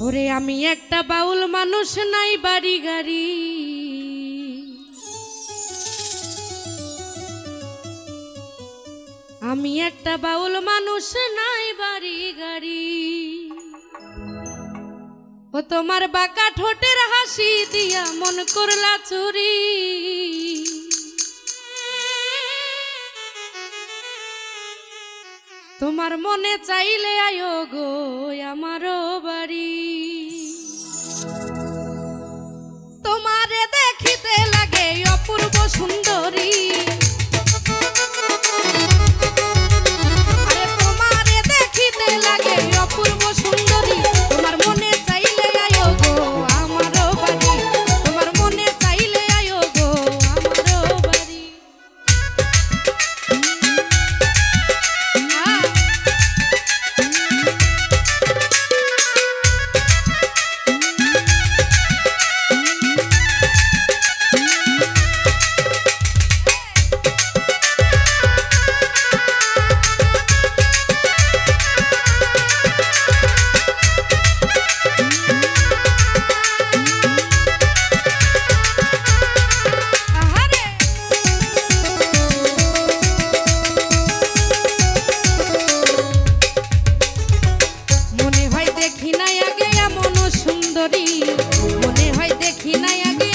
ওরে আমি একটা বাউল মানুষ, নাই বাড়ি গাড়ি। আমি একটা বাউল মানুষ, নাই বাড়ি গাড়ি। ও তোমার বাঁকা ঠোঁটের হাসি দিয়া মন করলা চুরি। তোমার মনে চাইলে আয়ো গো আমারও বাড়ি। তোমারে দেখিতে লাগে অপূর্ব সুন্দরী, আরে তোমারে দেখিতে লাগে অপূর্ব সুন্দরী। তোমার মনে চাইলে আয়ো গো আমারও বাড়ি। তোমার মনে চাইলে আয়ো গো আমারও বাড়ি। মনে হয় দেখি নাই আগে